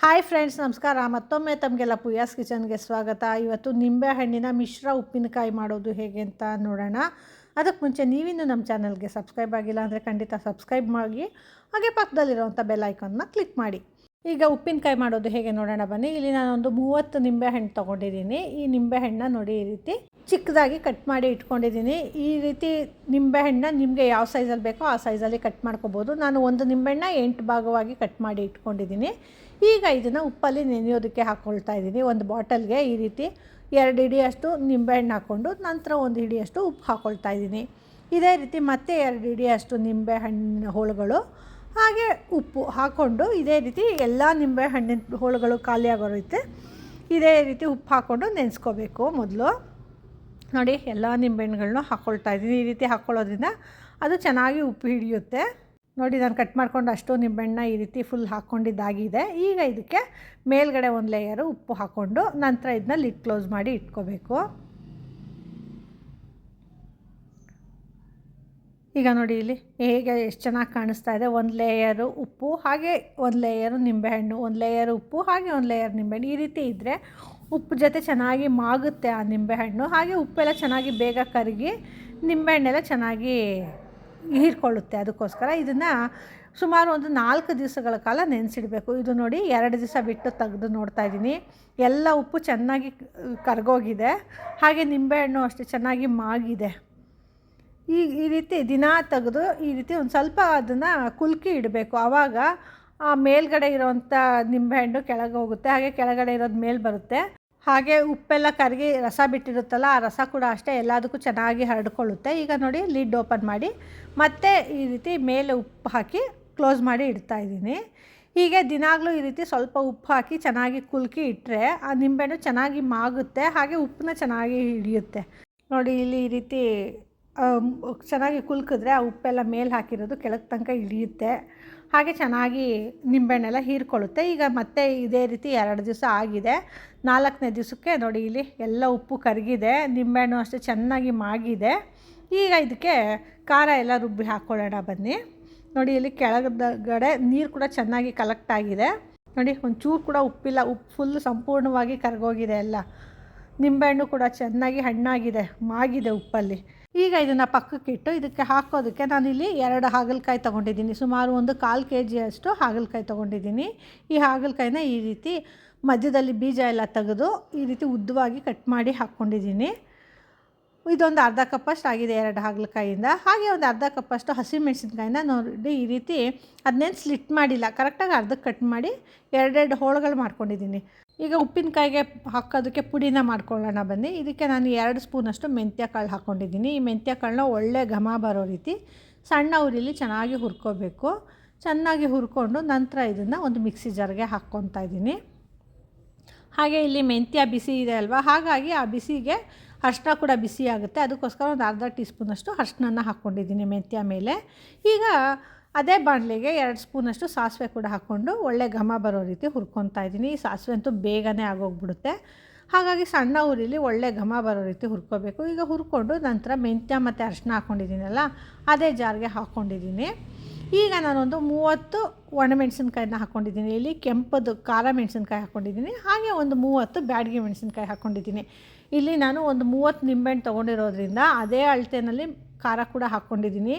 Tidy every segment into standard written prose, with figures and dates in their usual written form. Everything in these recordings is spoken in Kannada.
ಹಾಯ್ ಫ್ರೆಂಡ್ಸ್, ನಮಸ್ಕಾರ. ಮತ್ತೊಮ್ಮೆ ತಮಗೆಲ್ಲ ಪೂಯಾಸ್ ಕಿಚನ್ಗೆ ಸ್ವಾಗತ. ಇವತ್ತು ನಿಂಬೆಹಣ್ಣಿನ ಮಿಶ್ರ ಉಪ್ಪಿನಕಾಯಿ ಮಾಡೋದು ಹೇಗೆ ಅಂತ ನೋಡೋಣ. ಅದಕ್ಕೆ ಮುಂಚೆ ನೀವಿನ್ನೂ ನಮ್ಮ ಚಾನಲ್ಗೆ ಸಬ್ಸ್ಕ್ರೈಬ್ ಆಗಿಲ್ಲ ಅಂದರೆ ಖಂಡಿತ ಸಬ್ಸ್ಕ್ರೈಬ್ ಮಾಡಿ, ಹಾಗೆ ಪಕ್ಕದಲ್ಲಿರೋವಂಥ ಬೆಲ್ ಐಕಾನ್ನ ಕ್ಲಿಕ್ ಮಾಡಿ. ಈಗ ಉಪ್ಪಿನಕಾಯಿ ಮಾಡೋದು ಹೇಗೆ ನೋಡೋಣ ಬನ್ನಿ. ಇಲ್ಲಿ ನಾನೊಂದು 30 ನಿಂಬೆಹಣ್ಣು ತೊಗೊಂಡಿದ್ದೀನಿ. ಈ ನಿಂಬೆಹಣ್ಣನ್ನ ನೋಡಿ ಈ ರೀತಿ ಚಿಕ್ಕದಾಗಿ ಕಟ್ ಮಾಡಿ ಇಟ್ಕೊಂಡಿದ್ದೀನಿ. ಈ ರೀತಿ ನಿಂಬೆಹಣ್ಣನ್ನ ನಿಮಗೆ ಯಾವ ಸೈಜಲ್ಲಿ ಬೇಕೋ ಆ ಸೈಜಲ್ಲಿ ಕಟ್ ಮಾಡ್ಕೋಬೋದು. ನಾನು ಒಂದು ನಿಂಬೆಹಣ್ಣ 8 ಭಾಗವಾಗಿ ಕಟ್ ಮಾಡಿ ಇಟ್ಕೊಂಡಿದ್ದೀನಿ. ಈಗ ಇದನ್ನು ಉಪ್ಪಲ್ಲಿ ನೆನೆಯೋದಕ್ಕೆ ಹಾಕ್ಕೊಳ್ತಾ ಇದ್ದೀನಿ. ಒಂದು ಬಾಟಲ್ಗೆ ಈ ರೀತಿ 2 ಹಿಡಿಯಷ್ಟು ನಿಂಬೆಹಣ್ಣು ಹಾಕ್ಕೊಂಡು ನಂತರ 1 ಹಿಡಿಯಷ್ಟು ಉಪ್ಪು ಹಾಕ್ಕೊಳ್ತಾ ಇದ್ದೀನಿ. ಇದೇ ರೀತಿ ಮತ್ತೆ 2 ಹಿಡಿಯಷ್ಟು ನಿಂಬೆಹಣ್ಣಿನ ಹೋಳುಗಳು ಹಾಗೆ ಉಪ್ಪು ಹಾಕ್ಕೊಂಡು ಇದೇ ರೀತಿ ಎಲ್ಲ ನಿಂಬೆಹಣ್ಣಿನ ಹೋಳುಗಳು ಖಾಲಿ ಆಗೋ ರೀತಿ ಇದೇ ರೀತಿ ಉಪ್ಪು ಹಾಕ್ಕೊಂಡು ನೆನೆಸ್ಕೋಬೇಕು. ಮೊದಲು ನೋಡಿ ಎಲ್ಲ ನಿಂಬೆಹಣ್ಣುಗಳನ್ನೂ ಹಾಕ್ಕೊಳ್ತಾ ಇದ್ದೀನಿ. ಈ ರೀತಿ ಹಾಕ್ಕೊಳ್ಳೋದ್ರಿಂದ ಅದು ಚೆನ್ನಾಗಿ ಉಪ್ಪು ಹಿಡಿಯುತ್ತೆ. ನೋಡಿ, ನಾನು ಕಟ್ ಮಾಡ್ಕೊಂಡು ಅಷ್ಟು ನಿಂಬೆಹಣ್ಣನ್ನ ಈ ರೀತಿ ಫುಲ್ ಹಾಕ್ಕೊಂಡಿದ್ದಾಗಿದೆ. ಈಗ ಇದಕ್ಕೆ ಮೇಲ್ಗಡೆ ಒಂದು ಲೇಯರು ಉಪ್ಪು ಹಾಕ್ಕೊಂಡು ನಂತರ ಇದನ್ನ ಲಿಡ್ ಕ್ಲೋಸ್ ಮಾಡಿ ಇಟ್ಕೋಬೇಕು. ಈಗ ನೋಡಿ ಇಲ್ಲಿ ಹೇಗೆ ಎಷ್ಟು ಚೆನ್ನಾಗಿ ಕಾಣಿಸ್ತಾ ಇದೆ. 1 ಲೇಯರು ಉಪ್ಪು ಹಾಗೆ 1 ಲೇಯರು ನಿಂಬೆಹಣ್ಣು, 1 ಲೇಯರ್ ಉಪ್ಪು ಹಾಗೆ 1 ಲೇಯರ್ ನಿಂಬೆಹಣ್ಣು. ಈ ರೀತಿ ಇದ್ದರೆ ಉಪ್ಪು ಜೊತೆ ಚೆನ್ನಾಗಿ ಮಾಗುತ್ತೆ ಆ ನಿಂಬೆಹಣ್ಣು. ಹಾಗೆ ಉಪ್ಪೆಲ್ಲ ಚೆನ್ನಾಗಿ ಬೇಗ ಕರಗಿ ನಿಂಬೆಹಣ್ಣೆಲ್ಲ ಚೆನ್ನಾಗಿ ಹೀರ್ಕೊಳ್ಳುತ್ತೆ. ಅದಕ್ಕೋಸ್ಕರ ಇದನ್ನು ಸುಮಾರು ಒಂದು 4 ದಿವಸಗಳ ಕಾಲ ನೆನೆಸಿಡಬೇಕು. ಇದು ನೋಡಿ 2 ದಿವಸ ಬಿಟ್ಟು ತೆಗೆದು ನೋಡ್ತಾ ಇದ್ದೀನಿ. ಎಲ್ಲ ಉಪ್ಪು ಚೆನ್ನಾಗಿ ಕರಗೋಗಿದೆ, ಹಾಗೆ ನಿಂಬೆಹಣ್ಣು ಅಷ್ಟೇ ಚೆನ್ನಾಗಿ ಮಾಗಿದೆ. ಈ ರೀತಿ ದಿನ ತೆಗೆದು ಈ ರೀತಿ ಒಂದು ಸ್ವಲ್ಪ ಅದನ್ನು ಕುಲ್ಕಿ ಇಡಬೇಕು. ಆವಾಗ ಆ ಮೇಲ್ಗಡೆ ಇರೋವಂಥ ನಿಂಬೆಹಣ್ಣು ಕೆಳಗೆ ಹೋಗುತ್ತೆ, ಹಾಗೆ ಕೆಳಗಡೆ ಇರೋದು ಮೇಲೆ ಬರುತ್ತೆ. ಹಾಗೆ ಉಪ್ಪೆಲ್ಲ ಕರಗಿ ರಸ ಬಿಟ್ಟಿರುತ್ತಲ್ಲ, ಆ ರಸ ಕೂಡ ಅಷ್ಟೇ ಎಲ್ಲದಕ್ಕೂ ಚೆನ್ನಾಗಿ ಹರಡ್ಕೊಳ್ಳುತ್ತೆ. ಈಗ ನೋಡಿ ಲಿಡ್ ಓಪನ್ ಮಾಡಿ ಮತ್ತೆ ಈ ರೀತಿ ಮೇಲೆ ಉಪ್ಪು ಹಾಕಿ ಕ್ಲೋಸ್ ಮಾಡಿ ಇಡ್ತಾ ಇದ್ದೀನಿ. ಹೀಗೆ ದಿನಾಗಲೂ ಈ ರೀತಿ ಸ್ವಲ್ಪ ಉಪ್ಪು ಹಾಕಿ ಚೆನ್ನಾಗಿ ಕುಲ್ಕಿ ಇಟ್ಟರೆ ಆ ನಿಂಬೆಹಣ್ಣು ಚೆನ್ನಾಗಿ ಮಾಗುತ್ತೆ, ಹಾಗೆ ಉಪ್ಪನ್ನ ಚೆನ್ನಾಗಿ ಹಿಡಿಯುತ್ತೆ. ನೋಡಿ ಇಲ್ಲಿ ಈ ರೀತಿ ಚೆನ್ನಾಗಿ ಕುಲ್ಕಿದ್ರೆ ಆ ಉಪ್ಪೆಲ್ಲ ಮೇಲೆ ಹಾಕಿರೋದು ಕೆಳಗೆ ತನಕ ಹಿಡಿಯುತ್ತೆ, ಹಾಗೆ ಚೆನ್ನಾಗಿ ನಿಂಬೆಹಣ್ಣೆಲ್ಲ ಹೀರ್ಕೊಳ್ಳುತ್ತೆ. ಈಗ ಮತ್ತೆ ಇದೇ ರೀತಿ 2 ದಿವಸ ಆಗಿದೆ. 4ನೇ ದಿವಸಕ್ಕೆ ನೋಡಿ ಇಲ್ಲಿ ಎಲ್ಲ ಉಪ್ಪು ಕರಗಿದೆ, ನಿಂಬೆಹಣ್ಣು ಅಷ್ಟೇ ಚೆನ್ನಾಗಿ ಮಾಗಿದೆ. ಈಗ ಇದಕ್ಕೆ ಖಾರ ಎಲ್ಲ ರುಬ್ಬಿ ಹಾಕ್ಕೊಳ್ಳೋಣ ಬನ್ನಿ. ನೋಡಿ ಇಲ್ಲಿ ಕೆಳಗಡೆ ನೀರು ಕೂಡ ಚೆನ್ನಾಗಿ ಕಲೆಕ್ಟ್ ಆಗಿದೆ. ನೋಡಿ ಒಂಚೂರು ಕೂಡ ಉಪ್ಪಿಲ್ಲ, ಉಪ್ಪು ಫುಲ್ ಸಂಪೂರ್ಣವಾಗಿ ಕರಗೋಗಿದೆ. ಎಲ್ಲ ನಿಂಬೆಹಣ್ಣು ಕೂಡ ಚೆನ್ನಾಗಿ ಹಣ್ಣಾಗಿದೆ, ಮಾಗಿದೆ ಉಪ್ಪಲ್ಲಿ. ಈಗ ಇದನ್ನು ಪಕ್ಕಕ್ಕಿಟ್ಟು ಇದಕ್ಕೆ ಹಾಕೋದಕ್ಕೆ ನಾನಿಲ್ಲಿ 2 ಹಾಗಲಕಾಯಿ ತೊಗೊಂಡಿದ್ದೀನಿ. ಸುಮಾರು ಒಂದು 1/4 kg ಹಾಗಲಕಾಯಿ ತೊಗೊಂಡಿದ್ದೀನಿ. ಈ ಹಾಗಲಕಾಯಿನ ಈ ರೀತಿ ಮಧ್ಯದಲ್ಲಿ ಬೀಜ ಎಲ್ಲ ತೆಗೆದು ಈ ರೀತಿ ಉದ್ದವಾಗಿ ಕಟ್ ಮಾಡಿ ಹಾಕ್ಕೊಂಡಿದ್ದೀನಿ. ಇದೊಂದು ಅರ್ಧ ಕಪ್ಪಷ್ಟು ಆಗಿದೆ 2 ಹಾಗಲಕಾಯಿಯಿಂದ. ಹಾಗೆ ಒಂದು ಅರ್ಧ ಕಪ್ಪಷ್ಟು ಹಸಿಮೆಣಸಿನ್ಕಾಯಿನ ನೋಡಿ ಈ ರೀತಿ ಅದನ್ನೇನು ಸ್ಲಿಟ್ ಮಾಡಿಲ್ಲ, ಕರೆಕ್ಟಾಗಿ ಅರ್ಧಕ್ಕೆ ಕಟ್ ಮಾಡಿ 2 ಹೋಳುಗಳು ಮಾಡ್ಕೊಂಡಿದ್ದೀನಿ. ಈಗ ಉಪ್ಪಿನಕಾಯಿಗೆ ಹಾಕೋದಕ್ಕೆ ಪುಡಿನ ಮಾಡ್ಕೊಳ್ಳೋಣ ಬನ್ನಿ. ಇದಕ್ಕೆ ನಾನು 2 ಸ್ಪೂನಷ್ಟು ಮೆಂತ್ಯ ಕಾಳು ಹಾಕ್ಕೊಂಡಿದ್ದೀನಿ. ಈ ಮೆಂತ್ಯ ಕಾಳನ್ನ ಒಳ್ಳೆ ಘಮ ಬರೋ ರೀತಿ ಸಣ್ಣ ಉರಿಲಿ ಚೆನ್ನಾಗಿ ಹುರ್ಕೋಬೇಕು. ಚೆನ್ನಾಗಿ ಹುರ್ಕೊಂಡು ನಂತರ ಇದನ್ನು ಒಂದು ಮಿಕ್ಸಿ ಜಾರ್ಗೆ ಹಾಕ್ಕೊತಾ ಇದ್ದೀನಿ. ಹಾಗೆ ಇಲ್ಲಿ ಮೆಂತ್ಯ ಬಿಸಿ ಇದೆ ಅಲ್ವಾ, ಹಾಗಾಗಿ ಆ ಬಿಸಿಗೆ ಅರಿಶಿನ ಕೂಡ ಬಿಸಿ ಆಗುತ್ತೆ. ಅದಕ್ಕೋಸ್ಕರ ಒಂದು ಅರ್ಧ ಟೀ ಸ್ಪೂನಷ್ಟು ಅರಿಶಿನ ಹಾಕ್ಕೊಂಡಿದ್ದೀನಿ ಮೆಂತ್ಯ ಮೇಲೆ. ಈಗ ಅದೇ ಬಾಣಲೆಗೆ 2 ಸ್ಪೂನಷ್ಟು ಸಾಸಿವೆ ಕೂಡ ಹಾಕ್ಕೊಂಡು ಒಳ್ಳೆ ಘಮ ಬರೋ ರೀತಿ ಹುರ್ಕೊತಾ ಇದ್ದೀನಿ. ಈ ಸಾಸಿವೆ ಅಂತೂ ಬೇಗನೆ ಆಗೋಗ್ಬಿಡುತ್ತೆ, ಹಾಗಾಗಿ ಸಣ್ಣ ಉರಿಲಿ ಒಳ್ಳೆ ಘಮ ಬರೋ ರೀತಿ ಹುರ್ಕೋಬೇಕು. ಈಗ ಹುರ್ಕೊಂಡು ನಂತರ ಮೆಂತ್ಯ ಮತ್ತು ಅರಿಶಿನ ಹಾಕ್ಕೊಂಡಿದ್ದೀನಲ್ಲ ಅದೇ ಜಾರ್ಗೆ ಹಾಕ್ಕೊಂಡಿದ್ದೀನಿ. ಈಗ ನಾನೊಂದು 30 ಒಣಮೆಣಸಿನ್ಕಾಯಿನ ಹಾಕ್ಕೊಂಡಿದ್ದೀನಿ. ಇಲ್ಲಿ ಕೆಂಪದು ಖಾರ ಮೆಣಸಿನ್ಕಾಯಿ ಹಾಕ್ಕೊಂಡಿದ್ದೀನಿ, ಹಾಗೆ ಒಂದು 30 ಬ್ಯಾಡಗಿ ಮೆಣಸಿನ್ಕಾಯಿ ಹಾಕ್ಕೊಂಡಿದ್ದೀನಿ. ಇಲ್ಲಿ ನಾನು ಒಂದು 30 ನಿಂಬೆಹಣ್ಣು ತೊಗೊಂಡಿರೋದ್ರಿಂದ ಅದೇ ಅಳತೆಯಲ್ಲಿ ಖಾರ ಕೂಡ ಹಾಕ್ಕೊಂಡಿದ್ದೀನಿ.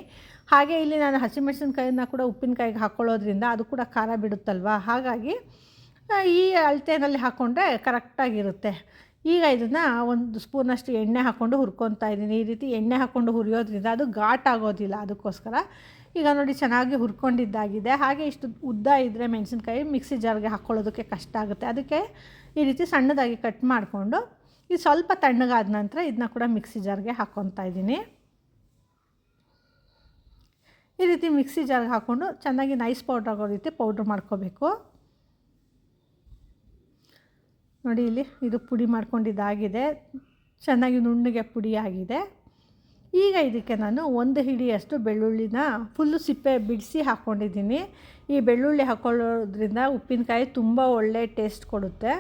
ಹಾಗೆ ಇಲ್ಲಿ ನಾನು ಹಸಿಮೆಣಸಿನ್ಕಾಯಿನ ಕೂಡ ಉಪ್ಪಿನಕಾಯಿಗೆ ಹಾಕ್ಕೊಳ್ಳೋದ್ರಿಂದ ಅದು ಕೂಡ ಖಾರ ಬಿಡುತ್ತಲ್ವ, ಹಾಗಾಗಿ ಈ ಅಳತೆಯಲ್ಲಿ ಹಾಕ್ಕೊಂಡ್ರೆ ಕರೆಕ್ಟಾಗಿರುತ್ತೆ. ಈಗ ಇದನ್ನು 1 ಸ್ಪೂನಷ್ಟು ಎಣ್ಣೆ ಹಾಕ್ಕೊಂಡು ಹುರ್ಕೊತಾ ಇದ್ದೀನಿ. ಈ ರೀತಿ ಎಣ್ಣೆ ಹಾಕ್ಕೊಂಡು ಹುರಿಯೋದ್ರಿಂದ ಅದು ಘಾಟ್ ಆಗೋದಿಲ್ಲ, ಅದಕ್ಕೋಸ್ಕರ. ಈಗ ನೋಡಿ ಚೆನ್ನಾಗಿ ಹುರ್ಕೊಂಡಿದ್ದಾಗಿದೆ. ಹಾಗೆ ಇಷ್ಟು ಉದ್ದ ಇದ್ದರೆ ಮೆಣಸಿನ್ಕಾಯಿ ಮಿಕ್ಸಿ ಜಾರ್ಗೆ ಹಾಕ್ಕೊಳ್ಳೋದಕ್ಕೆ ಕಷ್ಟ ಆಗುತ್ತೆ, ಅದಕ್ಕೆ ಈ ರೀತಿ ಸಣ್ಣದಾಗಿ ಕಟ್ ಮಾಡಿಕೊಂಡು ಇದು ಸ್ವಲ್ಪ ತಣ್ಣಗಾದ ನಂತರ ಇದನ್ನ ಕೂಡ ಮಿಕ್ಸಿ ಜಾರ್ಗೆ ಹಾಕ್ಕೊತಾ ಇದ್ದೀನಿ. ಈ ರೀತಿ ಮಿಕ್ಸಿ ಜಾರ್ಗೆ ಹಾಕ್ಕೊಂಡು ಚೆನ್ನಾಗಿ ನೈಸ್ ಪೌಡ್ರ್ ಆಗೋ ರೀತಿ ಪೌಡ್ರ್ ಮಾಡ್ಕೋಬೇಕು. ನೋಡಿ ಇಲ್ಲಿ ಇದು ಪುಡಿ ಮಾಡ್ಕೊಂಡಿದ್ದಾಗಿದೆ, ಚೆನ್ನಾಗಿ ನುಣ್ಣಗೆ ಪುಡಿ ಆಗಿದೆ. ಈಗ ಇದಕ್ಕೆ ನಾನು 1 ಹಿಡಿಯಷ್ಟು ಬೆಳ್ಳುಳ್ಳಿನ ಫುಲ್ಲು ಸಿಪ್ಪೆ ಬಿಡಿಸಿ ಹಾಕ್ಕೊಂಡಿದ್ದೀನಿ. ಈ ಬೆಳ್ಳುಳ್ಳಿ ಹಾಕ್ಕೊಳ್ಳೋದ್ರಿಂದ ಉಪ್ಪಿನಕಾಯಿ ತುಂಬ ಒಳ್ಳೆ ಟೇಸ್ಟ್ ಕೊಡುತ್ತೆ.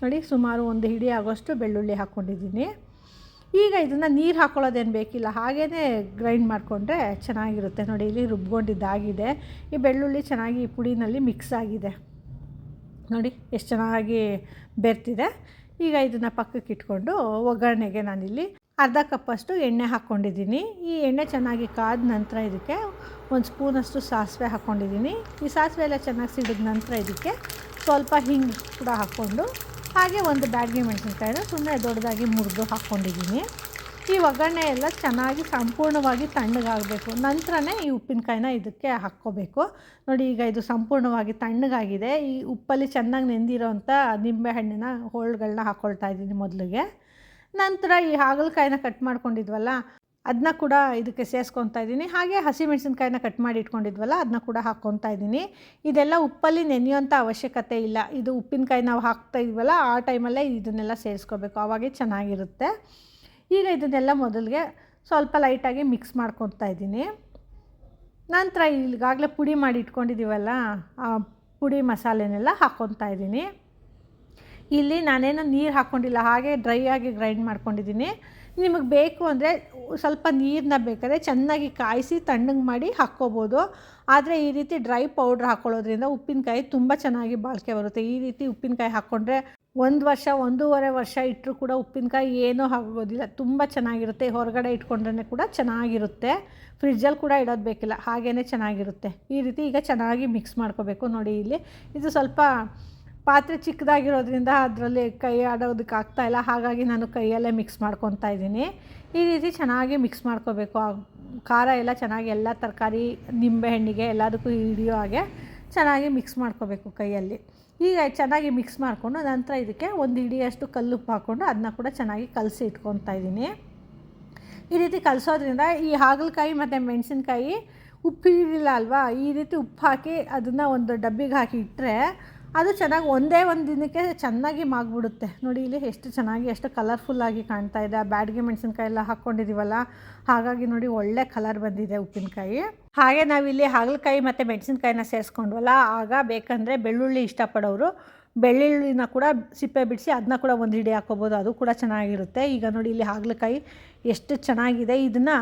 ನೋಡಿ ಸುಮಾರು 1 ಹಿಡಿ ಆಗೋಷ್ಟು ಬೆಳ್ಳುಳ್ಳಿ ಹಾಕ್ಕೊಂಡಿದ್ದೀನಿ. ಈಗ ಇದನ್ನು ನೀರು ಹಾಕ್ಕೊಳ್ಳೋದೇನು ಬೇಕಿಲ್ಲ, ಹಾಗೇ ಗ್ರೈಂಡ್ ಮಾಡಿಕೊಂಡ್ರೆ ಚೆನ್ನಾಗಿರುತ್ತೆ. ನೋಡಿ ಇಲ್ಲಿ ರುಬ್ಕೊಂಡಿದ್ದಾಗಿದೆ. ಈ ಬೆಳ್ಳುಳ್ಳಿ ಚೆನ್ನಾಗಿ ಈ ಪುಡಿನಲ್ಲಿ ಮಿಕ್ಸ್ ಆಗಿದೆ. ನೋಡಿ ಎಷ್ಟು ಚೆನ್ನಾಗಿ ಬೆರ್ತಿದೆ. ಈಗ ಇದನ್ನು ಪಕ್ಕಕ್ಕೆ ಇಟ್ಕೊಂಡು ಒಗ್ಗರಣೆಗೆ ನಾನಿಲ್ಲಿ ಅರ್ಧ ಕಪ್ಪಷ್ಟು ಎಣ್ಣೆ ಹಾಕ್ಕೊಂಡಿದ್ದೀನಿ. ಈ ಎಣ್ಣೆ ಚೆನ್ನಾಗಿ ಕಾದ ನಂತರ ಇದಕ್ಕೆ ಒಂದು ಸ್ಪೂನಷ್ಟು ಸಾಸಿವೆ ಹಾಕ್ಕೊಂಡಿದ್ದೀನಿ. ಈ ಸಾಸಿವೆ ಎಲ್ಲ ಚೆನ್ನಾಗಿ ಸಿಡಿದ ನಂತರ ಇದಕ್ಕೆ ಸ್ವಲ್ಪ ಹಿಂಗೆ ಕೂಡ ಹಾಕ್ಕೊಂಡು ಹಾಗೆ ಒಂದು ಬ್ಯಾಡಗಿ ಮೆಣಸಿನ್ಕಾಯಿನ ಸುಮ್ಮನೆ ದೊಡ್ಡದಾಗಿ ಮುರಿದು ಹಾಕ್ಕೊಂಡಿದ್ದೀನಿ. ಈ ಒಗ್ಗರಣೆ ಎಲ್ಲ ಚೆನ್ನಾಗಿ ಸಂಪೂರ್ಣವಾಗಿ ತಣ್ಣಗಾಗಬೇಕು. ನಂತರನೇ ಈ ಉಪ್ಪಿನಕಾಯಿನ ಇದಕ್ಕೆ ಹಾಕ್ಕೋಬೇಕು. ನೋಡಿ ಈಗ ಇದು ಸಂಪೂರ್ಣವಾಗಿ ತಣ್ಣಗಾಗಿದೆ. ಈ ಉಪ್ಪಲ್ಲಿ ಚೆನ್ನಾಗಿ ನೆಂದಿರೋವಂಥ ನಿಂಬೆಹಣ್ಣಿನ ಹೋಳುಗಳನ್ನ ಹಾಕ್ಕೊಳ್ತಾ ಇದ್ದೀನಿ ಮೊದಲಿಗೆ. ನಂತರ ಈ ಹಾಗಲಕಾಯಿನ ಕಟ್ ಮಾಡ್ಕೊಂಡಿದ್ವಲ್ಲ ಅದನ್ನ ಕೂಡ ಇದಕ್ಕೆ ಸೇರಿಸ್ಕೊತಾ ಇದ್ದೀನಿ. ಹಾಗೆ ಹಸಿಮೆಣಸಿನ್ಕಾಯಿನ ಕಟ್ ಮಾಡಿ ಇಟ್ಕೊಂಡಿದ್ವಲ್ಲ ಅದನ್ನ ಕೂಡ ಹಾಕ್ಕೊತಾ ಇದ್ದೀನಿ. ಇದೆಲ್ಲ ಉಪ್ಪಲ್ಲಿ ನೆನೆಯುವಂಥ ಅವಶ್ಯಕತೆ ಇಲ್ಲ. ಇದು ಉಪ್ಪಿನಕಾಯಿ ನಾವು ಹಾಕ್ತಾ ಇದ್ವಲ್ಲ ಆ ಟೈಮಲ್ಲೇ ಇದನ್ನೆಲ್ಲ ಸೇರಿಸ್ಕೋಬೇಕು, ಆವಾಗೇ ಚೆನ್ನಾಗಿರುತ್ತೆ. ಈಗ ಇದನ್ನೆಲ್ಲ ಮೊದಲಿಗೆ ಸ್ವಲ್ಪ ಲೈಟಾಗಿ ಮಿಕ್ಸ್ ಮಾಡ್ಕೊತಾ ಇದ್ದೀನಿ. ನಂತರ ಈಗಾಗಲೇ ಪುಡಿ ಮಾಡಿ ಇಟ್ಕೊಂಡಿದ್ದೀವಲ್ಲ ಆ ಪುಡಿ ಮಸಾಲೆನೆಲ್ಲ ಹಾಕ್ಕೊತಾ ಇದ್ದೀನಿ. ಇಲ್ಲಿ ನಾನೇನು ನೀರು ಹಾಕ್ಕೊಂಡಿಲ್ಲ, ಹಾಗೆ ಡ್ರೈ ಆಗಿ ಗ್ರೈಂಡ್ ಮಾಡ್ಕೊಂಡಿದ್ದೀನಿ. ನಿಮಗೆ ಬೇಕು ಅಂದರೆ ಸ್ವಲ್ಪ ನೀರನ್ನ ಬೇಕಾದರೆ ಚೆನ್ನಾಗಿ ಕಾಯಿಸಿ ತಣ್ಣಗೆ ಮಾಡಿ ಹಾಕ್ಕೋಬೋದು. ಆದರೆ ಈ ರೀತಿ ಡ್ರೈ ಪೌಡ್ರ್ ಹಾಕ್ಕೊಳ್ಳೋದ್ರಿಂದ ಉಪ್ಪಿನಕಾಯಿ ತುಂಬ ಚೆನ್ನಾಗಿ ಬಾಳಿಕೆ ಬರುತ್ತೆ. ಈ ರೀತಿ ಉಪ್ಪಿನಕಾಯಿ ಹಾಕ್ಕೊಂಡ್ರೆ 1 ವರ್ಷ 1.5 ವರ್ಷ ಇಟ್ಟರೂ ಕೂಡ ಉಪ್ಪಿನಕಾಯಿ ಏನೂ ಆಗೋದಿಲ್ಲ, ತುಂಬ ಚೆನ್ನಾಗಿರುತ್ತೆ. ಹೊರಗಡೆ ಇಟ್ಕೊಂಡ್ರೆ ಕೂಡ ಚೆನ್ನಾಗಿರುತ್ತೆ. ಫ್ರಿಡ್ಜಲ್ಲಿ ಕೂಡ ಇಡೋದು ಬೇಕಿಲ್ಲ, ಹಾಗೇ ಚೆನ್ನಾಗಿರುತ್ತೆ. ಈ ರೀತಿ ಈಗ ಚೆನ್ನಾಗಿ ಮಿಕ್ಸ್ ಮಾಡ್ಕೋಬೇಕು. ನೋಡಿ ಇಲ್ಲಿ ಇದು ಸ್ವಲ್ಪ ಪಾತ್ರೆ ಚಿಕ್ಕದಾಗಿರೋದ್ರಿಂದ ಅದರಲ್ಲಿ ಕೈ ಆಡೋದಕ್ಕೆ ಆಗ್ತಾಯಿಲ್ಲ, ಹಾಗಾಗಿ ನಾನು ಕೈಯಲ್ಲೇ ಮಿಕ್ಸ್ ಮಾಡ್ಕೊತಾ ಇದ್ದೀನಿ. ಈ ರೀತಿ ಚೆನ್ನಾಗಿ ಮಿಕ್ಸ್ ಮಾಡ್ಕೋಬೇಕು. ಖಾರ ಎಲ್ಲ ಚೆನ್ನಾಗಿ ಎಲ್ಲ ತರಕಾರಿ ನಿಂಬೆಹಣ್ಣಿಗೆ ಎಲ್ಲದಕ್ಕೂ ಹಿಡಿಯೋ ಹಾಗೆ ಚೆನ್ನಾಗಿ ಮಿಕ್ಸ್ ಮಾಡ್ಕೋಬೇಕು ಕೈಯಲ್ಲಿ. ಈಗ ಚೆನ್ನಾಗಿ ಮಿಕ್ಸ್ ಮಾಡಿಕೊಂಡು ನಂತರ ಇದಕ್ಕೆ ಒಂದು ಹಿಡಿಯಷ್ಟು ಕಲ್ಲುಪ್ಪು ಹಾಕ್ಕೊಂಡು ಅದನ್ನ ಕೂಡ ಚೆನ್ನಾಗಿ ಕಲಸಿ ಇಟ್ಕೊತಾ ಇದ್ದೀನಿ. ಈ ರೀತಿ ಕಲಿಸೋದ್ರಿಂದ ಈ ಹಾಗಲಕಾಯಿ ಮತ್ತು ಮೆಣಸಿನ್ಕಾಯಿ ಉಪ್ಪು ಹಿಡಿಲ್ಲ ಅಲ್ವಾ, ಈ ರೀತಿ ಉಪ್ಪು ಹಾಕಿ ಅದನ್ನು ಒಂದು ಡಬ್ಬಿಗೆ ಹಾಕಿ ಇಟ್ಟರೆ ಅದು ಚೆನ್ನಾಗಿ ಒಂದೇ ಒಂದು ದಿನಕ್ಕೆ ಚೆನ್ನಾಗಿ ಮಾಗಿಬಿಡುತ್ತೆ. ನೋಡಿ ಇಲ್ಲಿ ಎಷ್ಟು ಚೆನ್ನಾಗಿ ಎಷ್ಟು ಕಲರ್ಫುಲ್ಲಾಗಿ ಕಾಣ್ತಾ ಇದೆ. ಬ್ಯಾಡಗಿ ಮೆಣಸಿನ್ಕಾಯಿ ಎಲ್ಲ ಹಾಕ್ಕೊಂಡಿದ್ದೀವಲ್ಲ, ಹಾಗಾಗಿ ನೋಡಿ ಒಳ್ಳೆ ಕಲರ್ ಬಂದಿದೆ ಉಪ್ಪಿನಕಾಯಿ. ಹಾಗೆ ನಾವಿಲ್ಲಿ ಹಾಗಲಕಾಯಿ ಮತ್ತು ಮೆಣಸಿನ್ಕಾಯಿನ ಸೇರಿಸ್ಕೊಂಡ್ವಲ್ಲ, ಆಗ ಬೇಕಂದರೆ ಬೆಳ್ಳುಳ್ಳಿ ಇಷ್ಟಪಡೋರು ಬೆಳ್ಳುಳ್ಳಿನ ಕೂಡ ಸಿಪ್ಪೆ ಬಿಡಿಸಿ ಅದನ್ನ ಕೂಡ ಒಂದು ಹಿಡಿ ಹಾಕ್ಕೋಬೋದು, ಅದು ಕೂಡ ಚೆನ್ನಾಗಿರುತ್ತೆ. ಈಗ ನೋಡಿ ಇಲ್ಲಿ ಹಾಗಲಕಾಯಿ ಎಷ್ಟು ಚೆನ್ನಾಗಿದೆ. ಇದನ್ನು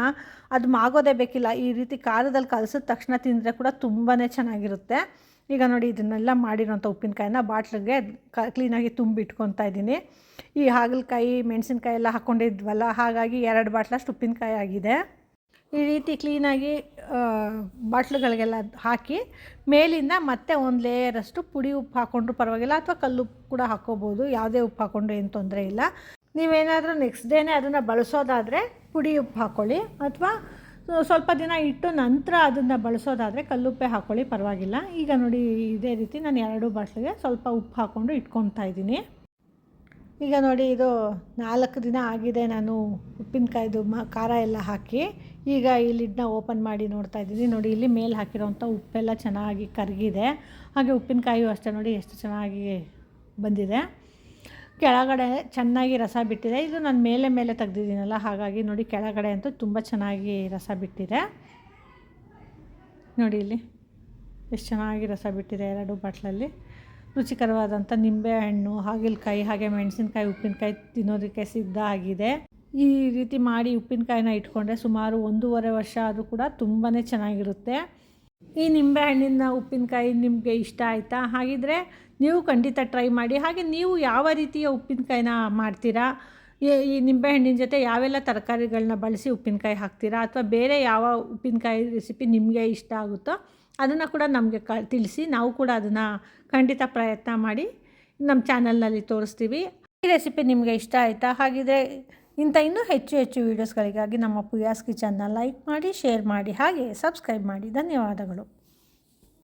ಅದು ಮಾಗೋದೇ ಬೇಕಿಲ್ಲ, ಈ ರೀತಿ ಖಾರದಲ್ಲಿ ಕಲಸಿದ ತಕ್ಷಣ ತಿಂದರೆ ಕೂಡ ತುಂಬಾ ಚೆನ್ನಾಗಿರುತ್ತೆ. ಈಗ ನೋಡಿ ಇದನ್ನೆಲ್ಲ ಮಾಡಿರೋಂಥ ಉಪ್ಪಿನಕಾಯಿನ ಬಾಟ್ಲಿಗೆ ಕ್ಲೀನಾಗಿ ತುಂಬಿಟ್ಕೊತಾ ಇದ್ದೀನಿ. ಈ ಹಾಗಲಕಾಯಿ ಮೆಣಸಿನ್ಕಾಯಿ ಎಲ್ಲ ಹಾಕ್ಕೊಂಡಿದ್ವಲ್ಲ, ಹಾಗಾಗಿ 2 ಬಾಟ್ಲಷ್ಟು ಉಪ್ಪಿನಕಾಯಿ ಆಗಿದೆ. ಈ ರೀತಿ ಕ್ಲೀನಾಗಿ ಬಾಟ್ಲುಗಳಿಗೆಲ್ಲ ಹಾಕಿ ಮೇಲಿಂದ ಮತ್ತೆ ಒಂದು ಲೇಯರಷ್ಟು ಪುಡಿ ಉಪ್ಪು ಹಾಕ್ಕೊಂಡ್ರೂ ಪರವಾಗಿಲ್ಲ, ಅಥವಾ ಕಲ್ಲುಪ್ಪು ಕೂಡ ಹಾಕ್ಕೋಬೋದು. ಯಾವುದೇ ಉಪ್ಪು ಹಾಕ್ಕೊಂಡ್ರೆ ಏನು ತೊಂದರೆ ಇಲ್ಲ. ನೀವೇನಾದರೂ ನೆಕ್ಸ್ಟ್ ಡೇನೇ ಅದನ್ನು ಬಳಸೋದಾದರೆ ಪುಡಿ ಉಪ್ಪು ಹಾಕ್ಕೊಳ್ಳಿ, ಅಥವಾ ಸ್ವಲ್ಪ ದಿನ ಇಟ್ಟು ನಂತರ ಅದನ್ನು ಬಳಸೋದಾದರೆ ಕಲ್ಲುಪ್ಪೆ ಹಾಕ್ಕೊಳ್ಳಿ, ಪರವಾಗಿಲ್ಲ. ಈಗ ನೋಡಿ ಇದೇ ರೀತಿ ನಾನು 2 ಬಾಟ್ಲಿಗೆ ಸ್ವಲ್ಪ ಉಪ್ಪು ಹಾಕ್ಕೊಂಡು ಇಟ್ಕೊತಾ ಇದ್ದೀನಿ. ಈಗ ನೋಡಿ ಇದು 4 ದಿನ ಆಗಿದೆ ನಾನು ಉಪ್ಪಿನಕಾಯ್ದು ಖಾರ ಎಲ್ಲ ಹಾಕಿ. ಈಗ ಈ ಲಿಡ್ನ ಓಪನ್ ಮಾಡಿ ನೋಡ್ತಾ ಇದ್ದೀನಿ. ನೋಡಿ ಇಲ್ಲಿ ಮೇಲೆ ಹಾಕಿರೋಂಥ ಉಪ್ಪೆಲ್ಲ ಚೆನ್ನಾಗಿ ಕರಗಿದೆ. ಹಾಗೆ ಉಪ್ಪಿನಕಾಯಿಯು ಅಷ್ಟೇ ನೋಡಿ ಎಷ್ಟು ಚೆನ್ನಾಗಿ ಬಂದಿದೆ. ಕೆಳಗಡೆ ಚೆನ್ನಾಗಿ ರಸ ಬಿಟ್ಟಿದೆ. ಇದು ನಾನು ಮೇಲೆ ತೆಗ್ದಿದ್ದೀನಲ್ಲ, ಹಾಗಾಗಿ ನೋಡಿ ಕೆಳಗಡೆ ಅಂತೂ ತುಂಬ ಚೆನ್ನಾಗಿ ರಸ ಬಿಟ್ಟಿದೆ. ನೋಡಿ ಇಲ್ಲಿ ಎಷ್ಟು ಚೆನ್ನಾಗಿ ರಸ ಬಿಟ್ಟಿದೆ 2 ಬಾಟ್ಲಲ್ಲಿ. ರುಚಿಕರವಾದಂಥ ನಿಂಬೆಹಣ್ಣು, ಹಾಗಲಕಾಯಿ ಹಾಗೆ ಮೆಣಸಿನ್ಕಾಯಿ ಉಪ್ಪಿನಕಾಯಿ ತಿನ್ನೋದಕ್ಕೆ ಸಿದ್ಧ ಆಗಿದೆ. ಈ ರೀತಿ ಮಾಡಿ ಉಪ್ಪಿನಕಾಯಿನ ಇಟ್ಕೊಂಡ್ರೆ ಸುಮಾರು 1.5 ವರ್ಷ ಆದರೂ ಕೂಡ ತುಂಬಾ ಚೆನ್ನಾಗಿರುತ್ತೆ. ಈ ನಿಂಬೆಹಣ್ಣಿನ ಉಪ್ಪಿನಕಾಯಿ ನಿಮಗೆ ಇಷ್ಟ ಆಯಿತಾ? ಹಾಗಿದ್ರೆ ನೀವು ಖಂಡಿತ ಟ್ರೈ ಮಾಡಿ. ಹಾಗೆ ನೀವು ಯಾವ ರೀತಿಯ ಉಪ್ಪಿನಕಾಯಿನ ಮಾಡ್ತೀರಾ, ಈ ನಿಂಬೆಹಣ್ಣಿನ ಜೊತೆ ಯಾವೆಲ್ಲ ತರಕಾರಿಗಳನ್ನ ಬಳಸಿ ಉಪ್ಪಿನಕಾಯಿ ಹಾಕ್ತೀರಾ, ಅಥವಾ ಬೇರೆ ಯಾವ ಉಪ್ಪಿನಕಾಯಿ ರೆಸಿಪಿ ನಿಮಗೆ ಇಷ್ಟ ಆಗುತ್ತೋ ಅದನ್ನು ಕೂಡ ನಮಗೆ ತಿಳಿಸಿ. ನಾವು ಕೂಡ ಅದನ್ನು ಖಂಡಿತ ಪ್ರಯತ್ನ ಮಾಡಿ ನಮ್ಮ ಚಾನಲ್ನಲ್ಲಿ ತೋರಿಸ್ತೀವಿ. ಈ ರೆಸಿಪಿ ನಿಮಗೆ ಇಷ್ಟ ಆಯಿತಾ? ಹಾಗಿದ್ರೆ ಇನ್ನೂ ಹೆಚ್ಚು ವೀಡಿಯೋಸ್ಗಳಿಗಾಗಿ ನಮ್ಮ ಪುಯಾಸ್ ಕಿಚನ್ನ ಲೈಕ್ ಮಾಡಿ, ಶೇರ್ ಮಾಡಿ, ಹಾಗೆ ಸಬ್ಸ್ಕ್ರೈಬ್ ಮಾಡಿ. ಧನ್ಯವಾದಗಳು.